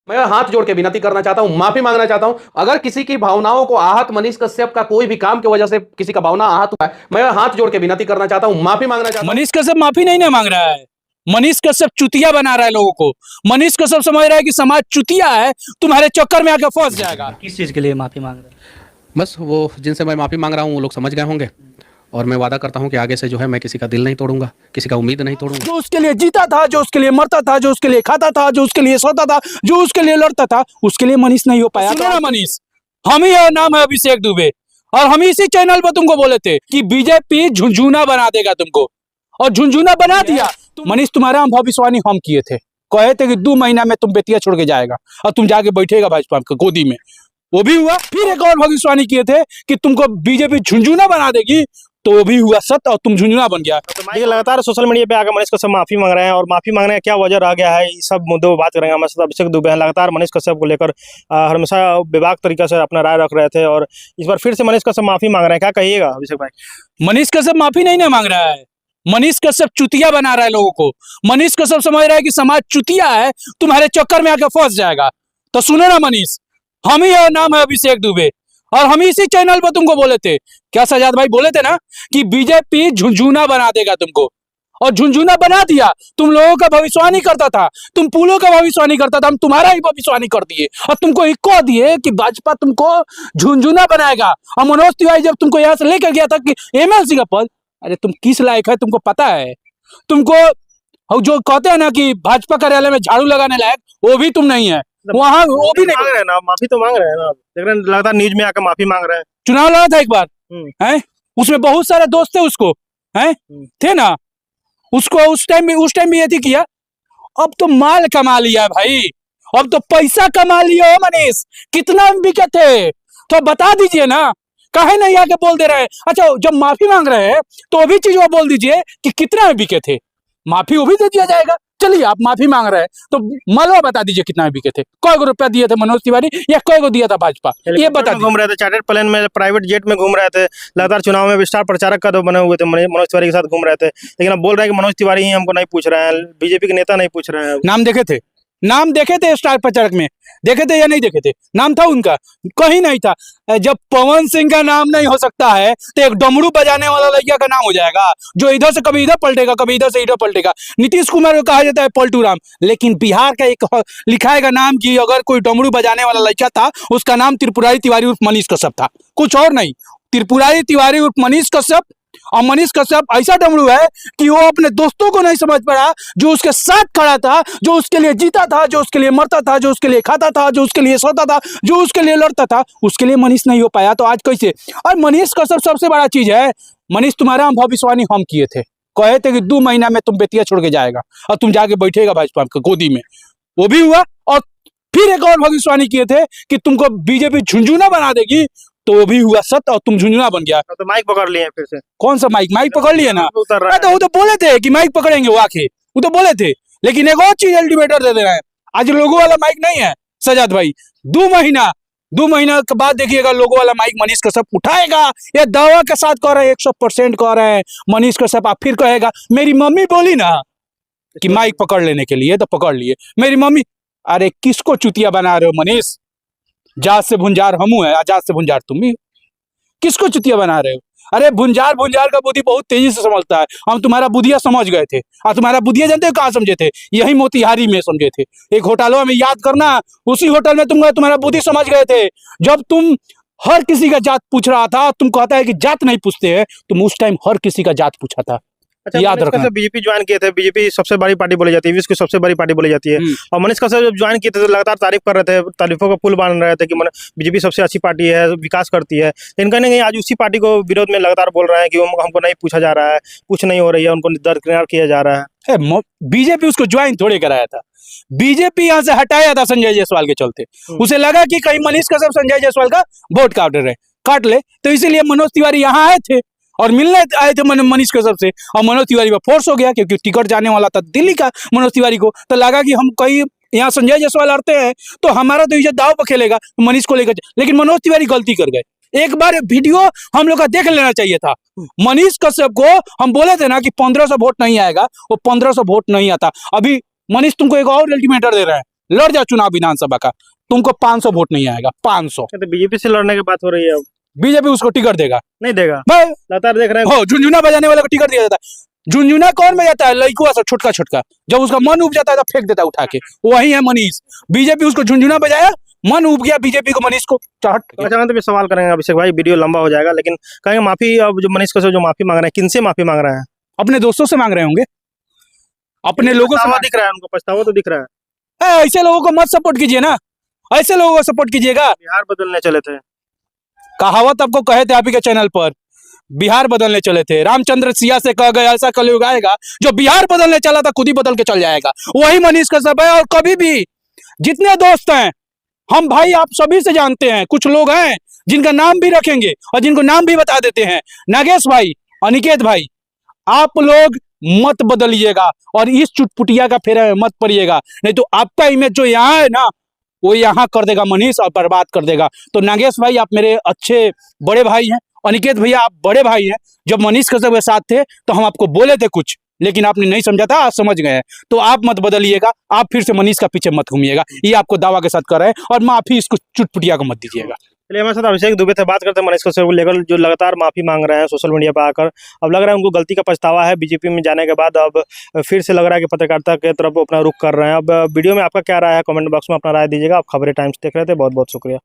मैं हाथ जोड़ के विनती करना चाहता हूं, माफी मांगना चाहता हूं। अगर किसी की भावनाओं को आहत मनीष कश्यप का कोई भी काम की वजह से किसी का भावना आहत हुआ है, मैं हाथ जोड़ के विनती करना चाहता हूं, माफी मांगना चाहता हूं। मनीष कश्यप माफी नहीं ना मांग रहा है। मनीष कश्यप चुतिया बना रहा है लोगों को। मनीष कश्यप समझ रहा है कि समाज चुतिया है, तुम्हारे चक्कर में आके फंस जाएगा। किस चीज के लिए माफी मांग रहे हैं? बस वो जिनसे मैं माफी मांग रहा हूं वो लोग समझ गए होंगे, और मैं वादा करता हूं कि आगे से जो है मैं किसी का दिल नहीं तोड़ूंगा, किसी का उम्मीद नहीं तोड़ूंगा। जो उसके लिए जीता था, जो उसके लिए मरता था, जो उसके लिए खाता था, जो उसके लिए सोता था, जो उसके लिए लड़ता था, उसके लिए मनीष नहीं हो पाया। सुनो ना मनीष, हम ही है, नाम है अभिषेक दुबे, और हम इसी चैनल पर तुमको बोले थे कि बीजेपी झुंझुना बना देगा तुमको, और झुंझुना बना दिया। मनीष तुम्हारा हम भविष्यवाणी हम किए थे, कहे थे कि 2 महीना में तुम बेतिया छोड़ के जाएगा और तुम जाके बैठेगा भाजपा के गोदी में। वो भी हुआ। फिर एक और भविष्यवाणी किए थे कि तुमको बीजेपी झुंझुना बना देगी, तो वो भी हुआ सत्य और तुम झुंझुना बन गया। तो लगातार सोशल मीडिया पे आकर मनीष कश्यप माफी मांग रहे हैं, और माफी मांगने का क्या वजह रह गया है, इस सब मुद्दों पर बात करेंगे। हमारे साथ अभिषेक दुबे हैं, लगातार मनीष कश्यप को लेकर हमेशा विभाग तरीके से अपना राय रख रहे थे, और इस बार फिर से मनीष कश्यप माफी मांग रहे हैं। क्या कहिएगा अभिषेक भाई? मनीष कश्यप माफी नहीं ना मांग रहा है। मनीष कश्यप चुतिया बना रहा है लोगों को। मनीष कश्यप समझ रहा है कि समाज चुतिया है, तुम्हारे चक्कर में आके फंस जाएगा। तो सुनो ना मनीष, हम ही है, नाम है अभिषेक दुबे, और हम इसी चैनल पर तुमको बोले थे, क्या सजाद भाई बोले थे ना, कि बीजेपी झुंझुना बना देगा तुमको, और झुंझुना बना दिया। तुम लोगों का भविष्यवाणी करता था, तुम पुलों का भविष्यवाणी करता था, हम तुम्हारा ही भविष्यवाणी कर दिए, और तुमको एक कह दिए कि भाजपा तुमको झुंझुना बनाएगा। और मनोज तिवारी जब तुमको यहाँ से लेकर गया था कि एमएलसी का पद, अरे तुम किस लायक है तुमको पता है? तुमको जो कहते हैं ना कि भाजपा कार्यालय में झाड़ू लगाने लायक, वो भी तुम नहीं है। वहां वो भी नहीं मांग रहे हैं ना, माफी तो मांग रहे हैं ना, देख रहे हैं लगातार न्यूज में आकर माफी मांग रहे हैं। चुनाव लड़ा था एक बार, है उसमें बहुत सारे दोस्त थे उसको, हैं थे ना, उसको उस टाइम भी ये थी किया। अब तो माल कमा लिया भाई, अब तो पैसा कमा लिया हो मनीष। कितना बिके थे तो बता दीजिए ना, काहे नहीं आके बोल दे रहे हैं? अच्छा जब माफी मांग रहे हैं तो वो भी चीज वो बोल दीजिए कि कितना में बिके थे, माफी वो भी दे दिया जाएगा। चलिए आप माफी मांग रहे हैं तो मलवा बता दीजिए कितना में बिके थे, कै गो रुपया दिए थे मनोज तिवारी, या कै गो दिया था भाजपा, ये बता। घूम रहे थे चार्टर्ड प्लेन में, प्राइवेट जेट में घूम रहे थे, लगातार चुनाव में स्टार प्रचारक का तो बने हुए थे, मनोज तिवारी के साथ घूम रहे थे, लेकिन अब बोल रहे हैं कि मनोज तिवारी ही हमको नहीं पूछ रहे हैं, बीजेपी के नेता नहीं पूछ रहे हैं। नाम देखे थे, नाम देखे थे स्टार प्रचारक में, देखे थे या नहीं देखे थे? नाम था उनका? कहीं नहीं था। जब पवन सिंह का नाम नहीं हो सकता है तो एक डमरू बजाने वाला लड़का का नाम हो जाएगा, जो इधर से कभी इधर पलटेगा, कभी इधर से इधर पलटेगा। नीतीश कुमार को कहा जाता है पलटू राम, लेकिन बिहार का एक लिखाएगा नाम कि अगर कोई डमरू बजाने वाला लड़का था, उसका नाम त्रिपुरारी तिवारी उर्फ मनीष कश्यप था, कुछ और नहीं। त्रिपुरारी तिवारी उर्फ मनीष कश्यप। और मनीष कश्यप ऐसा डमरू है कि वो अपने दोस्तों को नहीं समझ पड़ा, जो उसके साथ खड़ा था, जो उसके लिए जीता था, जो उसके लिए मरता था, जो उसके लिए खाता था, जो उसके लिए सोता था, जो उसके लिए लड़ता था, उसके लिए मनीष नहीं हो पाया। तो आज कैसे? और मनीष कश्यप सबसे बड़ा चीज है, मनीष तुम्हारा हम भविष्यवाणी हम किए थे, कहे थे कि 2 महीना में तुम बेतिया छोड़ के जाएगा और तुम जाके बैठेगा भाजपा के गोदी में। वो भी हुआ। और फिर एक और भविष्यवाणी किए थे कि तुमको बीजेपी झुंझुना बना देगी, तो वो भी हुआ सत्य और तुम झुंझुना बन गया। तो माइक पकड़ लिए फिर से। कौन सा माइक? माइक पकड़ लिए ना, तो वो तो बोले थे कि माइक पकड़ेंगे, वो आके वो तो बोले थे, लेकिन एक और चीज अल्टीमेटर दे रहे हैं। आज लोगों वाला माइक नहीं है सजाद भाई, 2 महीना के बाद देखिएगा लोगों वाला माइक मनीष कश्यप उठाएगा। ये दावा के साथ कह रहे हैं, 100% कह रहे हैं मनीष कश्यप। आप फिर कहेगा मेरी मम्मी बोली ना कि माइक पकड़ लेने के लिए, तो पकड़ लिए मेरी मम्मी। अरे किसको चुतिया बना रहे हो मनीष? जात से भुंजार हमू है, आजाद से भुंजार तुम ही। किसको चुतिया बना रहे हो? अरे भुंजार का बुद्धि बहुत तेजी से समझता है। हम तुम्हारा बुद्धिया समझ गए थे, और तुम्हारा बुद्धिया जानते हो कहाँ समझे थे? यही मोतिहारी में समझे थे, एक होटलों में, याद करना, उसी होटल में तुम्हारा बुद्धि समझ गए थे। जब तुम हर किसी का जात पूछ रहा था, तुम कहता है कि जात नहीं पूछते हैं, तुम उस टाइम हर किसी का जात पूछा था। अच्छा, याद रखना। बीजेपी ज्वाइन किए थे, बीजेपी सबसे बड़ी पार्टी बोली जाती है, विश्व की सबसे बड़ी पार्टी बोली जाती है, और मनीष कश्यप जब ज्वाइन किए थे तो लगातार तारीफ कर रहे थे, तारीफों का पुल बांध रहे थे कि बीजेपी सबसे अच्छी पार्टी है, विकास करती है। लेकिन कहीं ना कहीं आज उसी पार्टी को विरोध में लगातार बोल रहे हैं कि हमको नहीं पूछा जा रहा है, कुछ नहीं हो रही है, उनको दरकिनार किया जा रहा है। बीजेपी उसको ज्वाइन थोड़े कराया था, बीजेपी यहाँ से हटाया था संजय जायसवाल के चलते। उसे लगा कि कहीं मनीष कश्यप संजय जायसवाल का वोट काट ले, तो इसीलिए मनोज तिवारी यहाँ आए थे और मिलने आए थे मनीष कश्यप से, और मनोज तिवारी पर फोर्स हो गया क्योंकि टिकट जाने वाला था दिल्ली का मनोज तिवारी को। तो लगा कि हम कहीं यहाँ संजय जायसवाल लड़ते हैं तो हमारा तो इज्जत दाव पर खेलेगा, मनीष को लेकर। लेकिन मनोज तिवारी गलती कर गए। एक बार वीडियो हम लोग का देख लेना चाहिए था। मनीष कश्यप को हम बोले थे ना कि 1500 वोट नहीं आएगा, वो 1500 वोट नहीं आता। अभी मनीष तुमको एक और अल्टीमेटर दे रहे हैं, लड़ जाओ चुनाव विधानसभा का, तुमको 500 वोट नहीं आएगा, 500। तो बीजेपी से लड़ने की बात हो रही है, अब बीजेपी उसको टिकट देगा, नहीं देगा, भाई लगातार देख रहे हैं। हो झुंझुना बजाने वाले को टिकट दिया जाता है। झुंझुना कौन बजाता है? लड़कुआ सा छोटका छोटका, जब उसका मन उब जाता है तो फेंक देता है उठा के, वही है मनीष। बीजेपी उसको झुंझुना बजाया, मन उब गया बीजेपी को, मनीष को चाहट। अच्छा, अंत में सवाल करेंगे अभिषेक भाई, वीडियो लंबा हो जाएगा, लेकिन कहेंगे माफी, अब जो मनीष कश्यप जो माफी मांग रहे हैं, किनसे माफी मांग रहे हैं? अपने दोस्तों से मांग रहे होंगे, अपने लोगों से पछतावा दिख रहा है उनको, पछतावा तो दिख रहा है। ऐसे लोगों को मत सपोर्ट कीजिए ना, ऐसे लोगों को सपोर्ट कीजिएगा। बिहार बदलने चले थे, कहावत आपको कहे थे आप ही के चैनल पर, बिहार बदलने चले थे। रामचंद्र सिया से कह गए ऐसा कलयुग आएगा, जो बिहार बदलने चला था खुद ही बदल के चल जाएगा, वही मनीष कश्यप है। और कभी भी जितने दोस्त हैं, हम भाई आप सभी से जानते हैं, कुछ लोग हैं जिनका नाम भी रखेंगे और जिनको नाम भी बता देते हैं। नागेश भाई, अनिकेत भाई, आप लोग मत बदलिएगा और इस चुटपुटिया का फेरा में मत पड़िएगा, नहीं तो आपका इमेज जो यहाँ है ना, वो यहाँ कर देगा मनीष और बर्बाद कर देगा। तो नागेश भाई आप मेरे अच्छे बड़े भाई हैं, अनिकेत भैया आप बड़े भाई हैं। जब मनीष कश्यप के साथ थे तो हम आपको बोले थे कुछ, लेकिन आपने नहीं समझा था, आज समझ गए हैं। तो आप मत बदलिएगा, आप फिर से मनीष का पीछे मत घूमिएगा, ये आपको दावा के साथ कर रहे हैं। और माफी इसको चुटपुटिया को मत दीजिएगा। चलिए हमारे साथ अभिषेक दुबे से बात करते हैं मनीष कश्यप को लेकर, जो लगातार माफी मांग रहे हैं सोशल मीडिया पर आकर। अब लग रहा है उनको गलती का पछतावा है, बीजेपी में जाने के बाद अब फिर से लग रहा है कि पत्रकारिता की तरफ अपना रुख कर रहे हैं। अब वीडियो में आपका क्या राय है, कमेंट बॉक्स में अपना राय दीजिएगा। आप खबरें टाइम्स देख रहे थे, बहुत बहुत शुक्रिया।